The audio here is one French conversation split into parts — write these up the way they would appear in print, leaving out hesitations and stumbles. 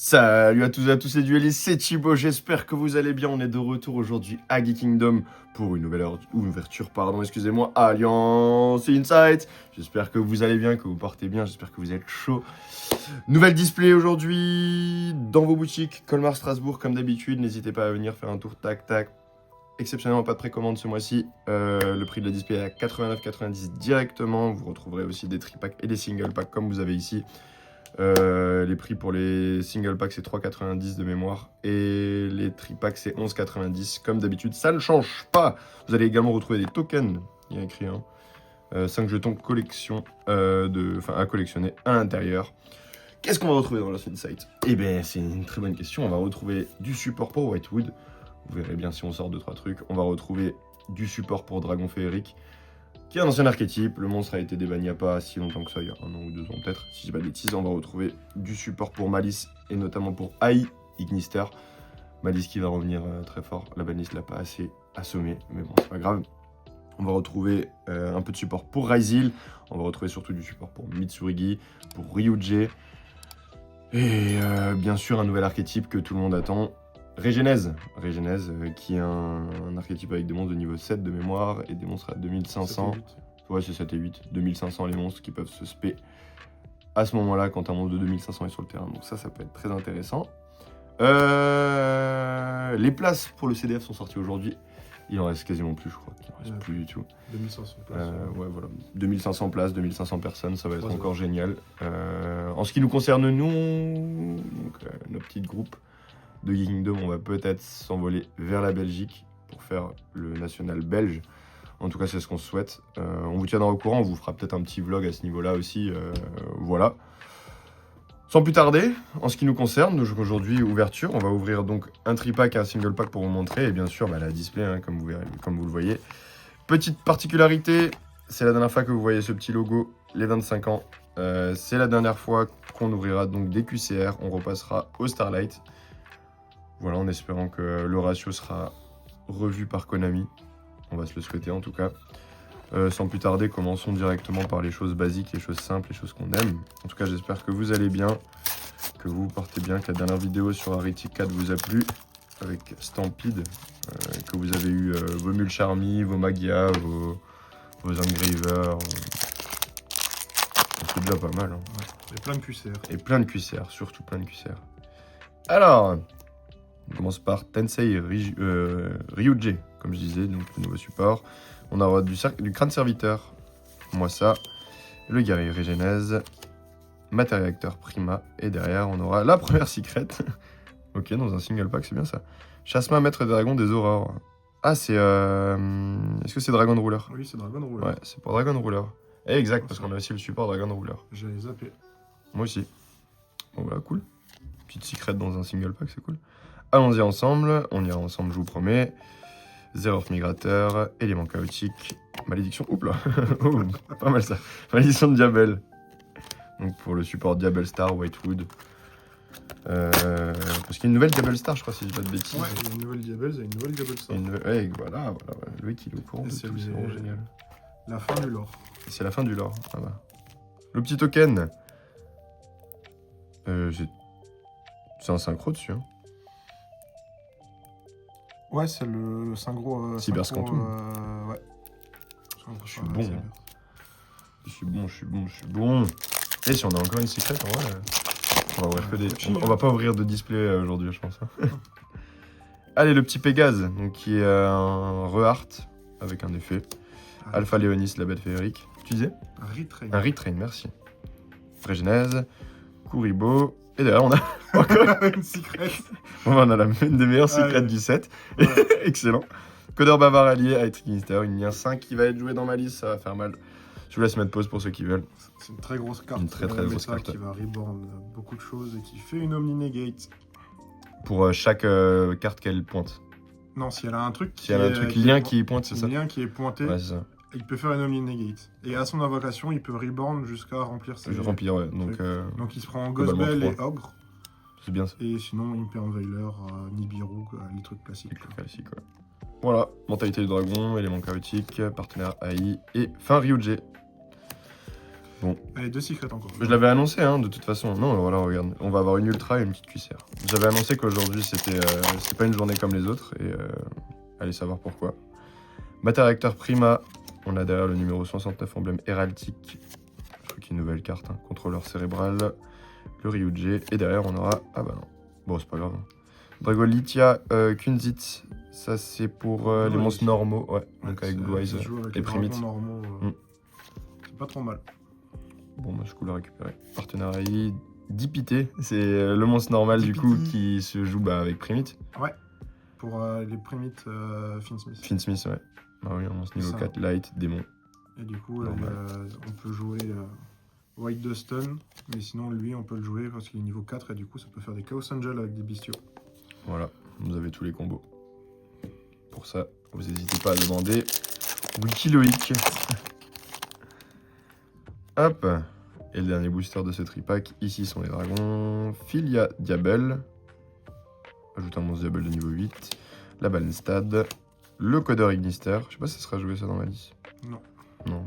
Salut à tous et à tous les duellistes, c'est Thibaut, j'espère que vous allez bien. On est de retour aujourd'hui à Geek Kingdom pour une nouvelle ouverture, excusez-moi, Alliance Insight. J'espère que vous allez bien, que vous portez bien, j'espère que vous êtes chaud. Nouvelle display aujourd'hui dans vos boutiques, Colmar, Strasbourg, comme d'habitude. N'hésitez pas à venir faire un tour, tac tac. Exceptionnellement pas de précommande ce mois-ci. Le prix de la display est à 89,90 directement. Vous retrouverez aussi des tripacks et des single packs comme vous avez ici. Les prix pour les single packs c'est 3,90 de mémoire et les tripacks c'est 11,90 comme d'habitude, ça ne change pas. Vous allez également retrouver des tokens, il y a écrit 5 jetons collection à collectionner à l'intérieur. Qu'est-ce qu'on va retrouver dans la Insight? Eh bien c'est une très bonne question. On va retrouver du support pour Whitewood, vous verrez bien si on sort 2-3 trucs. On va retrouver du support pour Dragon Féerique, qui est un ancien archétype. Le monstre a été débanni il n'y a pas si longtemps que ça, il y a 1 an ou 2 ans peut-être, si je dis pas de bêtises. On va retrouver du support pour Malice, et notamment pour AI Ignister. Malice qui va revenir très fort, la banlist l'a pas assez assommé, mais bon, c'est pas grave. On va retrouver un peu de support pour Ryzeal, on va retrouver surtout du support pour Mitsurigi, pour Ryuji, et bien sûr un nouvel archétype que tout le monde attend, Régénèse, qui est un archétype avec des monstres de niveau 7 de mémoire et des monstres à 2500. Ouais, c'est 7 et 8. 2500 les monstres qui peuvent se spé à ce moment-là quand un monstre de 2500 est sur le terrain. Donc ça peut être très intéressant. Les places pour le CDF sont sorties aujourd'hui. Il en reste quasiment plus, je crois. Il en reste plus du tout. 2500 places. Ouais, voilà. 2500 places, 2500 personnes, ça va être encore génial. En ce qui nous concerne, nous, donc, nos petits groupes de Geek Kingdom, on va peut-être s'envoler vers la Belgique pour faire le national belge. En tout cas, c'est ce qu'on souhaite. On vous tiendra au courant, on vous fera peut-être un petit vlog à ce niveau-là aussi. Voilà. Sans plus tarder, en ce qui nous concerne, aujourd'hui, ouverture, on va ouvrir donc un tripack et un single pack pour vous montrer. Et bien sûr, la display, hein, comme vous le voyez. Petite particularité, c'est la dernière fois que vous voyez ce petit logo, les 25 ans. C'est la dernière fois qu'on ouvrira donc des QCR. On repassera au Starlight. Voilà, en espérant que le ratio sera revu par Konami. On va se le souhaiter en tout cas. Sans plus tarder, commençons directement par les choses basiques, les choses simples, les choses qu'on aime. En tout cas, j'espère que vous allez bien, que vous vous portez bien, que la dernière vidéo sur Arithmetic 4 vous a plu, avec Stampede, que vous avez eu vos Mulcharmy, vos Magia, vos Engravers. C'est déjà pas mal. Hein. Ouais, et plein de QCR. Et plein de QCR, surtout plein de QCR. Alors, on commence par Tensei Ryuji, comme je disais, donc le nouveau support. On aura du crâne serviteur, moi ça, le guerrier Régénèse, matériacteur Prima, et derrière on aura la première secret. Ok, dans un single pack, c'est bien ça. Chasma, maître des dragons des aurores. Ah, c'est. Est-ce que c'est Dragon Ruler? Oui, c'est Dragon Ruler. Ouais, c'est pour Dragon Ruler. Eh, exact, parce qu'on a aussi le support Dragon Ruler. J'allais zapper. Moi aussi. Bon, voilà, cool. Petite secret dans un single pack, c'est cool. Allons-y ensemble, on ira ensemble, je vous promets. Zerorf migrateur, élément chaotique, malédiction, oups là, oh, pas mal ça, malédiction de Diabel. Donc pour le support Diabel Star, Whitewood. Parce qu'il y a une nouvelle Diabel Star, je crois, si je dis pas de bêtises. Ouais, il y a une nouvelle Diabel, il y a une nouvelle Diabel Star. Ouais, voilà, Loïc il est au courant de tout, c'est vraiment génial. La fin du lore. C'est la fin du lore, ah bah. Le petit token. C'est un synchro dessus, hein. Ouais, c'est le synchro. Cyberscantum. Ouais. Je suis bon. Je suis bon. Et si on a encore une secret, en vrai, on va ouvrir que des. On va pas ouvrir de display aujourd'hui, je pense. Hein. Allez, le petit Pégase, donc qui est un re-art avec un effet. Alpha Léonis, la bête féerique. Tu disais? Un retrain. Un retrain, merci. Régénèse, Kuribo. Et derrière, on a encore une secret. On a une des meilleures secrets du set. Ouais. Excellent. Codeur bavard allié à Ignister, une lien 5 qui va être jouée dans ma liste, ça va faire mal. Je vous laisse mettre pause pour ceux qui veulent. C'est une très grosse carte. Une très grosse carte. Qui va reborn beaucoup de choses et qui fait une Omni-Negate. Pour chaque carte qu'elle pointe. Non, si elle a un truc qui lien qui pointe, c'est ça? Un lien qui est pointé. Ouais, c'est ça. Il peut faire une Omni-Negate. Et à son invocation, il peut reborn jusqu'à remplir ses... Remplir, ouais. Donc il se prend Ghostbell et Ogre. C'est bien ça. Et sinon, Imper Veiler, Nibiru, les trucs classiques. Classique, ouais. Voilà, mentalité du dragon, élément chaotique, partenaire AI et fin Ryuji. Bon. Allez, 2 secrets encore. Je l'avais annoncé, hein, de toute façon. Non, voilà, regarde. On va avoir une ultra et une petite cuissère. J'avais annoncé qu'aujourd'hui, c'était pas une journée comme les autres. Et allez savoir pourquoi. Bata Réacteur Prima. On a derrière le numéro 69, emblème héraldique. Je crois qu'il y a une nouvelle carte. Hein. Contrôleur cérébral. Le Ryuji. Et derrière, on aura... Ah bah non. Bon, c'est pas grave. Hein. Dragolitia Kunzit. Ça, c'est pour les monstres normaux. Ouais, donc avec Blue Eyes et Primite. Normaux, c'est pas trop mal. Bon, bah, je peux le récupérer. Partenariat Dipité, c'est le monstre normal du coup qui se joue avec Primite. Ouais, pour les Primites Finsmith. Finsmith, ouais. Ah oui, un monstre niveau 4, light, démon. Et du coup, on peut jouer White Dustin, mais sinon lui, on peut le jouer parce qu'il est niveau 4 et du coup, ça peut faire des Chaos Angel avec des bestiaux. Voilà, vous avez tous les combos. Pour ça, vous n'hésitez pas à demander Wikiloïc. Hop. Et le dernier booster de ce tripack, ici sont les dragons. Filia Diabel. Ajoute un monstre Diabel de niveau 8. La Balenstad. Le codeur Ignister. Je sais pas si ça sera joué ça dans ma liste. Non. Non.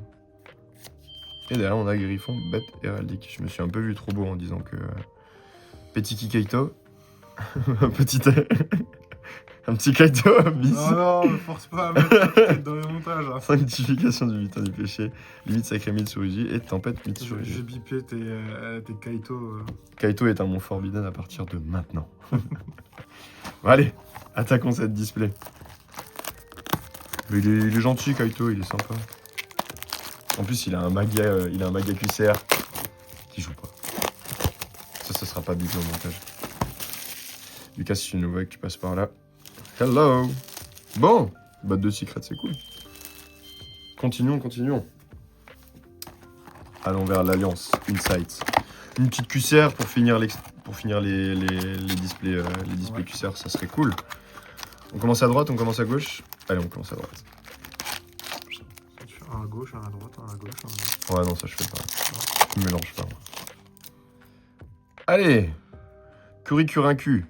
Et derrière, on a Griffon, Bête Héraldique. Je me suis un peu vu trop beau en disant que... Petit Kikaito. Un petit Kaito bis. Non, ne force pas à mettre la tête dans les montages. Hein. Sanctification du butin du péché. Limite sacré Mitsurugi et tempête Mitsurugi. J'ai bipé tes Kaito. Kaito est un mot forbidden à partir de maintenant. Bon, allez, attaquons cette display. Mais il est gentil, Kaito, il est sympa. En plus, il a un magia QCR qui joue pas. Ça sera pas bipé au montage. Lucas, si tu nous vois que tu passes par là. Hello. Bon, boîte de secrets, c'est cool. Continuons. Allons vers l'Alliance, Insights. Une petite QCR pour finir les displays, Ouais. QCR, ça serait cool. On commence à droite, on commence à gauche. Allez, on commence à droite. Un à gauche, un à droite, un à gauche, un à droite. Ouais, non, ça je fais pas. Je me mélange pas. Moi. Allez, Curicurinku.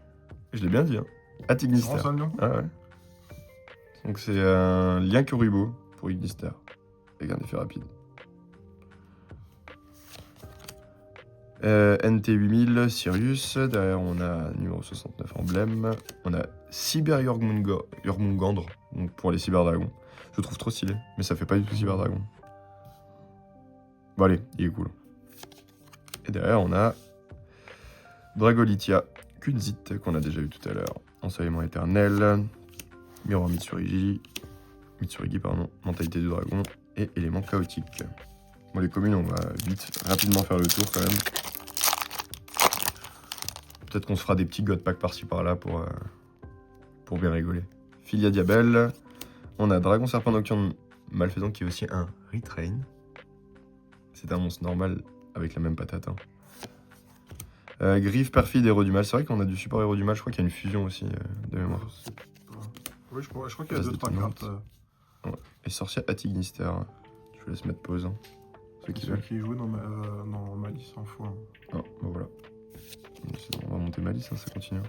Je l'ai bien dit, hein. Atignister. Ah ouais. Donc c'est un lien Kuribo pour Ignister. Avec un effet rapide. NT8000, Sirius. Derrière, on a numéro 69 emblème. On a Cyber Jormungandr, donc pour les cyberdragons. Je le trouve trop stylé, mais ça fait pas du tout cyberdragon. Bon allez, il est cool. Et derrière, on a Dragolitia Kunzit, qu'on a déjà vu tout à l'heure. Ensoleillement éternel. Miroir Mitsurugi, mentalité du dragon et élément chaotique. Bon, les communes, on va rapidement faire le tour quand même. Peut-être qu'on se fera des petits god packs par-ci par-là pour bien rigoler. Filia Diabel, on a Dragon Serpent Nocturne Malfaisant qui est aussi un retrain. C'est un monstre normal avec la même patate. Hein. Griffe Perfide Héros du Mal, c'est vrai qu'on a du support Héros du Mal, je crois qu'il y a une fusion aussi de mémoire. Oui, je crois qu'il y a 2-3 cartes. Ouais. Et Sorcier Atignister. Je vous laisse mettre pause. Hein. Ceux qui veulent. Qui jouent dans ma liste en fou. Hein. Ah, bah voilà. On va monter ma liste, hein, ça continue.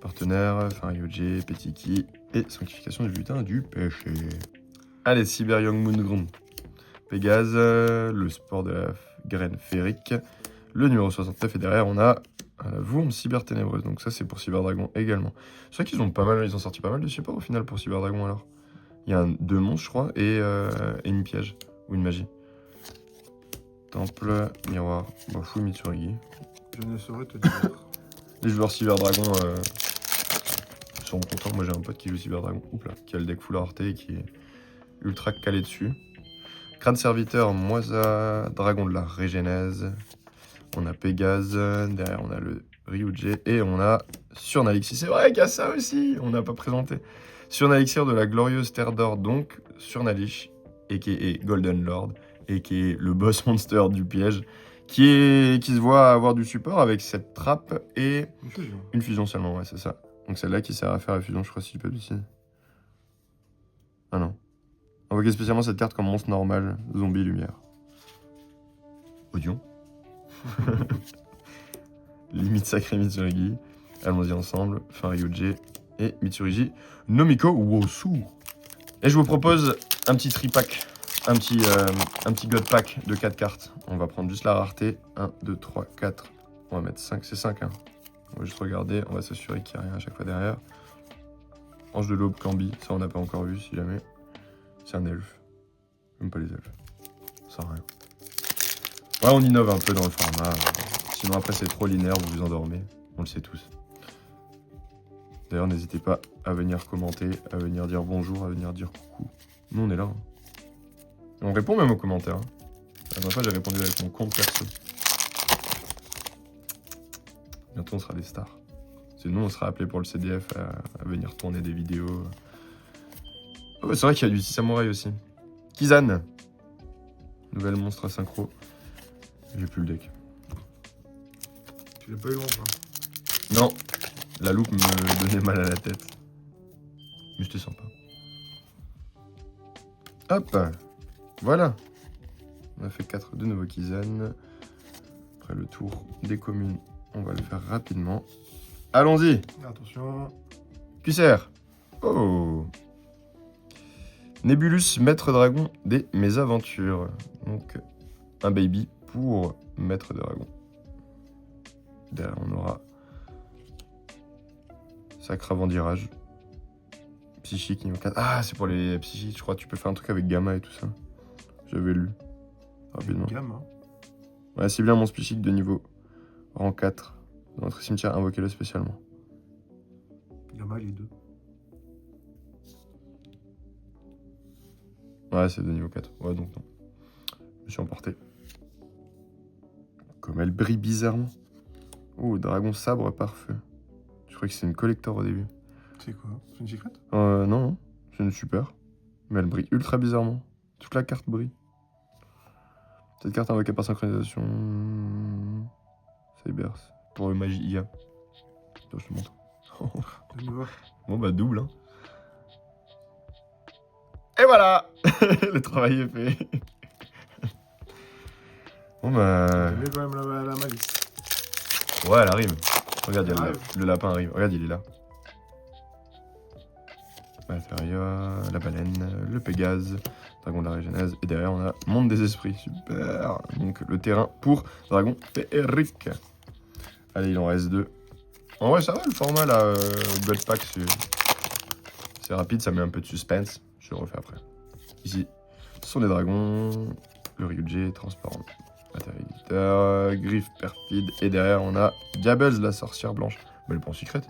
Partenaire, Ryuji, Petiki et Sanctification du butin du péché. Allez, Cyber Young Moon Pégase, le sport de la graine féerique, le numéro 69 et derrière on a la Vourme Cyber Ténébreuse. Donc ça c'est pour Cyberdragon également. C'est vrai qu'ils ont sorti pas mal de supports au final pour Cyberdragon alors. Il y a 2 monstres je crois et une piège ou une magie. Temple, miroir, Bafu, Mitsurugi. Je ne saurais te dire. Les joueurs Cyberdragon seront contents. Moi j'ai un pote qui joue Cyberdragon, qui a le deck full Arte et qui est ultra calé dessus. Crâne Serviteur, Moisa, Dragon de la Régénèse. On a Pégase, derrière on a le Ryuji et on a Surnalixir. C'est vrai qu'il y a ça aussi, on n'a pas présenté. Surnalixir de la glorieuse Terre d'Or, donc Surnalish, a.k.a. Golden Lord, a.k.a. le boss monster du piège, qui se voit avoir du support avec cette trappe et une fusion seulement, ouais c'est ça. Donc celle-là qui sert à faire la fusion, je crois si je peux le dire. Ah non. Invoquez spécialement cette carte comme monstre normal, zombie lumière. Audion. Limite sacré Mitsurugi. Allons-y ensemble. Ryuji et Mitsurugi. Nomiko Wosu. Et je vous propose un petit tripack un petit God Pack de 4 cartes. On va prendre juste la rareté. 1, 2, 3, 4. On va mettre 5. C'est 5, hein. On va juste regarder. On va s'assurer qu'il n'y a rien à chaque fois derrière. Ange de l'aube, Cambi. Ça, on n'a pas encore vu, si jamais. C'est un elfe. Même pas les elfes. Ça sert à rien. Ouais, on innove un peu dans le format. Sinon, après, c'est trop linéaire, vous vous endormez. On le sait tous. D'ailleurs, n'hésitez pas à venir commenter, à venir dire bonjour, à venir dire coucou. Nous, on est là. Hein. Et on répond même aux commentaires. Hein. La dernière fois, j'ai répondu avec mon compte perso. Bientôt, on sera des stars. Sinon, on sera appelé pour le CDF à venir tourner des vidéos. Oh, c'est vrai qu'il y a du samouraï aussi. Kizan. Nouvelle monstre à synchro. J'ai plus le deck. Tu l'as pas eu long, quoi. Non. La loupe me donnait mal à la tête. Mais c'était sympa. Hop. Voilà. On a fait 4 de nouveaux Kizan. Après le tour des communes, on va le faire rapidement. Allons-y. Attention. QCR. Oh. Nebulus, maître dragon des mésaventures. Donc, un baby pour maître dragon. Derrière, on aura Sacre Avandirage. Psychique niveau 4. Ah, c'est pour les psychiques, je crois que tu peux faire un truc avec Gamma et tout ça. J'avais lu. Rapidement. Gamme, hein. Ouais, c'est bien mon psychique de niveau rang 4. Dans notre cimetière, invoquez-le spécialement. Gamma, les deux. Ouais, c'est de niveau 4. Ouais, donc non. Je me suis emporté. Comme elle brille bizarrement. Oh, dragon sabre par feu. Je crois que c'est une collector au début. C'est quoi? C'est une secrète? Non, c'est une super. Mais elle brille ultra bizarrement. Toute la carte brille. Cette carte invoquée par synchronisation. Cybers. Pour le magie IA. Attends, je te montre. De nouveau. Bon, bah, double, hein. Et voilà. Le travail est fait. Bon, bah. Mais quand même la malice. Ouais, elle arrive. Regarde, Elle il y a arrive. le lapin arrive. Regarde, il est là. Valkyria, la baleine, le Pégase, dragon de la Régénèse. Et derrière, on a Monde des Esprits. Super. Donc, le terrain pour dragon féerique. Allez, il en reste 2. En vrai, ça va le format là. God Pack, c'est rapide, ça met un peu de suspense. Je le refais après. Ici, ce sont des dragons. Le Ryuji, transparent. Matérialisteur, griffe perfide. Et derrière, on a Diables, la sorcière blanche. Mais elle est pas en secrète.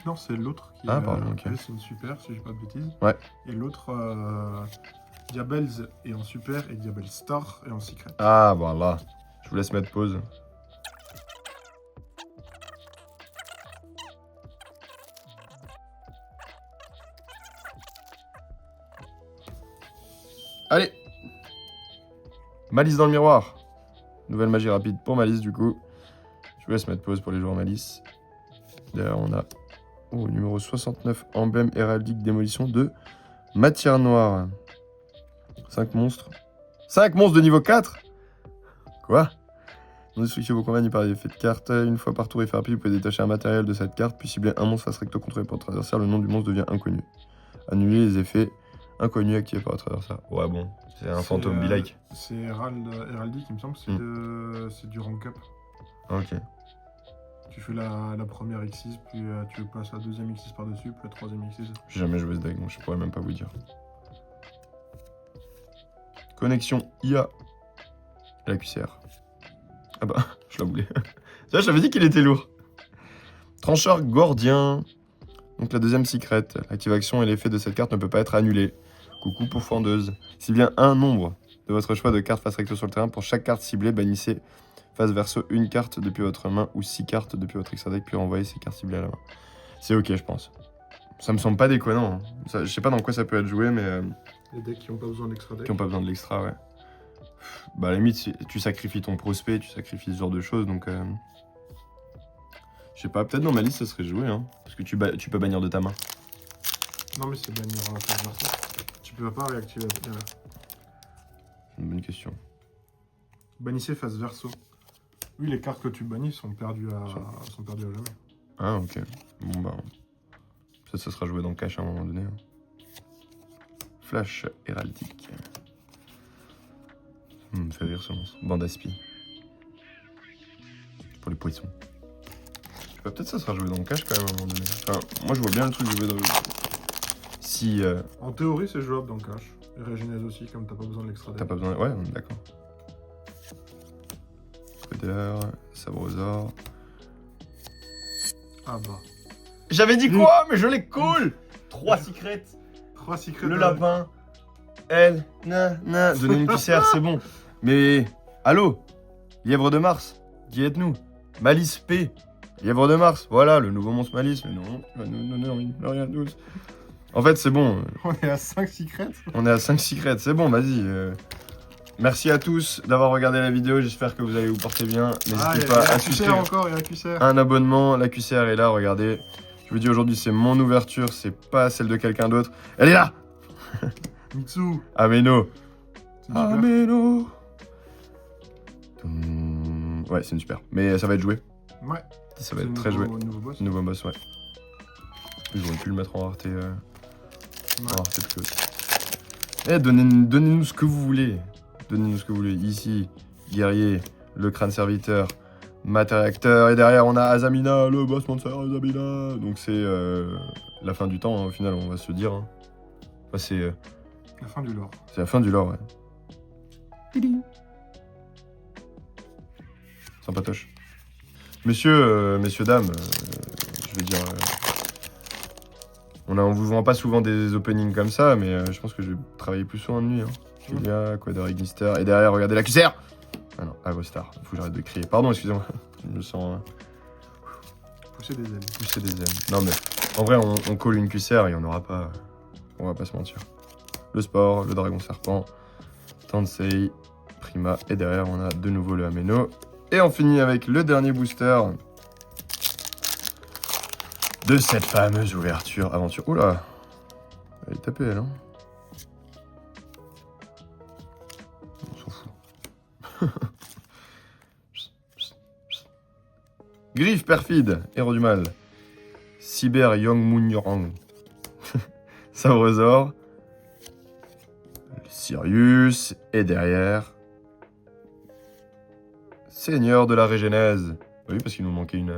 Non, c'est l'autre qui Ah, pardon, ok. elle, c'est une super, si j'ai pas de bêtises. Ouais. Et l'autre, Diables est en super et Diables Star est en secret. Ah, voilà. Je vous laisse mettre pause. Allez. Malice dans le miroir. Nouvelle magie rapide pour Malice, du coup. Je vous laisse mettre pause pour les joueurs Malice. Derrière, on a numéro 69, emblème héraldique démolition de matière noire. 5 monstres. 5 monstres de niveau 4. Quoi? Non destructible vos compagnes par l'effet de carte. Une fois par tour et faire rapide, vous pouvez détacher un matériel de cette carte, puis cibler un monstre face recto contre votre adversaire. Le nom du monstre devient inconnu. Annuler les effets inconnus activés par votre adversaire. Ouais, bon, c'est un fantôme be-like. C'est héraldique, il me semble, c'est du rank up. Ok. Tu fais la première X6, puis tu passes la deuxième X6 par-dessus, puis la troisième X6. J'ai jamais joué ce deck, donc je pourrais même pas vous dire. Connexion IA. Et la QCR. Ah bah, je la voulais. Ça, je t'avais dit qu'il était lourd. Trancheur Gordien. Donc la deuxième secret. L'activation et l'effet de cette carte ne peut pas être annulé. Coucou pour Fendeuse. Si bien un nombre de votre choix de cartes face recto sur le terrain, pour chaque carte ciblée, bannissez face verso une carte depuis votre main ou 6 cartes depuis votre extra deck, puis renvoyez ces cartes ciblées à la main. C'est ok, je pense. Ça me semble pas déconnant. Hein. Ça, je sais pas dans quoi ça peut être joué, mais... Les decks qui n'ont pas besoin d'extra deck. Qui n'ont pas besoin de l'extra, ouais. Bah à la limite, tu sacrifies ton prospect, tu sacrifies ce genre de choses, donc... Je sais pas, peut-être dans ma liste ça serait joué, hein. Parce que tu peux bannir de ta main. Non mais c'est bannir en face verso. Tu peux pas réactiver la main. C'est une bonne question. Bannissez face verso. Oui, les cartes que tu bannis sont perdues à jamais. Ah ok. Bon bah... Ça sera joué dans le cache à un moment donné. Hein. Flash héraldique. Me fait rire ce monstre. Bande aspi. Pour les poissons. Je sais pas, peut-être ça sera joué dans le cache quand même à un moment donné. Enfin, moi je vois bien le truc joué dans le... Si... En théorie, c'est jouable dans le cache. Et Régénèse aussi, comme t'as pas besoin de l'extra. T'as pas besoin... Ouais, on est d'accord. Coder, Sabrosaur... Ah bah. J'avais dit quoi? Mais je les cool. 3 secrets. 3 secrets. Le lapin. Elle. Donnez une QCR, c'est bon. Mais... Allô? Lièvre de Mars. Qui êtes-nous? Malice P. Lièvre de Mars. Voilà, le nouveau monstre Malice. Mais non, il va nous donner rien de douce. En fait, c'est bon. On est à 5 secrets. On est à 5 secrets. C'est bon, vas-y. Merci à tous d'avoir regardé la vidéo. J'espère que vous allez vous porter bien. N'hésitez pas à souscrire. Encore, il y a un QCR. Un abonnement. La QCR est là, regardez. Je vous dis aujourd'hui, c'est mon ouverture. C'est pas celle de quelqu'un d'autre. Elle est là. Mitsu. Ameno. C'est super. Ameno. Ouais, c'est une super. Mais ça va être joué. Ouais. Ça va être très joué. Nouveau boss. Nouveau boss, ouais. Ils auraient pu le mettre en rareté. Ouais. En rareté plus haute. Eh, donnez-nous ce que vous voulez. Donnez-nous ce que vous voulez. Ici, guerrier, le crâne serviteur, matériacteur. Et derrière, on a Azamina, le boss monster Azamina. Donc c'est la fin du temps, hein, au final, on va se dire. Hein. Enfin, c'est La fin du lore. la fin du lore, ouais. Sympatoche. Messieurs, dames, je vais dire... on vous vend pas souvent des openings comme ça, mais je pense que je vais travailler plus souvent de nuit. Hein. Julia, Quader Ignister. Et derrière, regardez la QCR. Ah non, Agostar. Faut que j'arrête de crier. Pardon, excusez-moi. Je me sens... Pousser des ailes. pousser des ailes. Non mais, en vrai, on colle une QCR, il y en aura pas. On va pas se mentir. Le sport, le dragon serpent, Tansei, Prima. Et derrière, on a de nouveau le Ameno. Et on finit avec le dernier booster de cette fameuse ouverture aventure. Oula, elle est tapée elle, hein. On s'en fout. Griffe perfide, héros du mal. Cyber Young Moon Yorang. Sabrosaur. Sirius. Et derrière... Seigneur de la Régénèse. Oui, parce qu'il nous manquait une...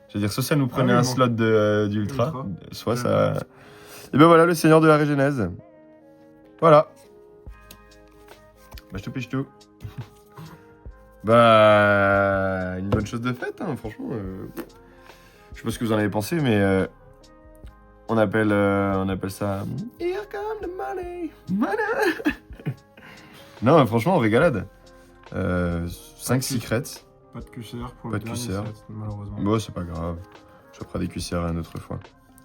Je veux dire, soit ça nous prenait un slot d'ultra, soit ça... Et ben voilà, le Seigneur de la Régénèse. Voilà. Bah, je te pêche tout. Bah... Une bonne chose de faite, hein, franchement. Je sais pas ce que vous en avez pensé, mais... on appelle ça... Here come the money. Money. Non, franchement, régalade. 5 secrets. Pas de QCR pour Pas le de dernier QCR. set, malheureusement. Bon, c'est pas grave. Je ferai des QCR une autre fois.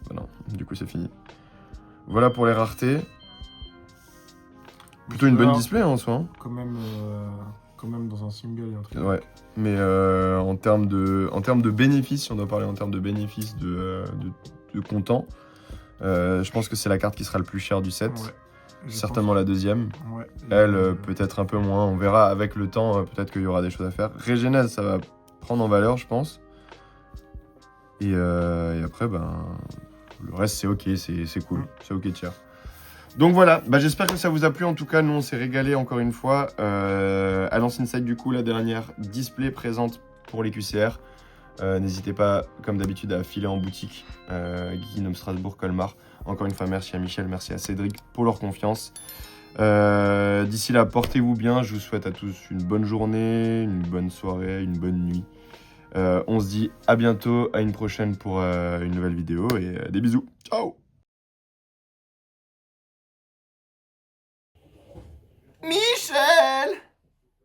Bah non, du coup, c'est fini. Voilà pour les raretés. Plutôt une bonne display hein, en soi. Hein. Quand même dans un single et un triple. Ouais, mais en termes de bénéfices, si on doit parler en termes de bénéfices de comptant, je pense que c'est la carte qui sera le plus chère du set. Ouais. Certainement la deuxième. Ouais. Elle, peut-être un peu moins. On verra avec le temps, peut-être qu'il y aura des choses à faire. Régénèse, ça va prendre en valeur, je pense. Et après, ben, le reste, c'est ok, c'est cool. C'est ok, tiers. Donc voilà, bah, j'espère que ça vous a plu. En tout cas, nous, on s'est régalé encore une fois. Alliance Insight, du coup, la dernière display présente pour les QCR. N'hésitez pas, comme d'habitude, à filer en boutique. Geekinum Strasbourg, Colmar. Encore une fois, merci à Michel, merci à Cédric pour leur confiance. D'ici là, portez-vous bien. Je vous souhaite à tous une bonne journée, une bonne soirée, une bonne nuit. On se dit à bientôt, à une prochaine pour une nouvelle vidéo et des bisous. Ciao! Michel!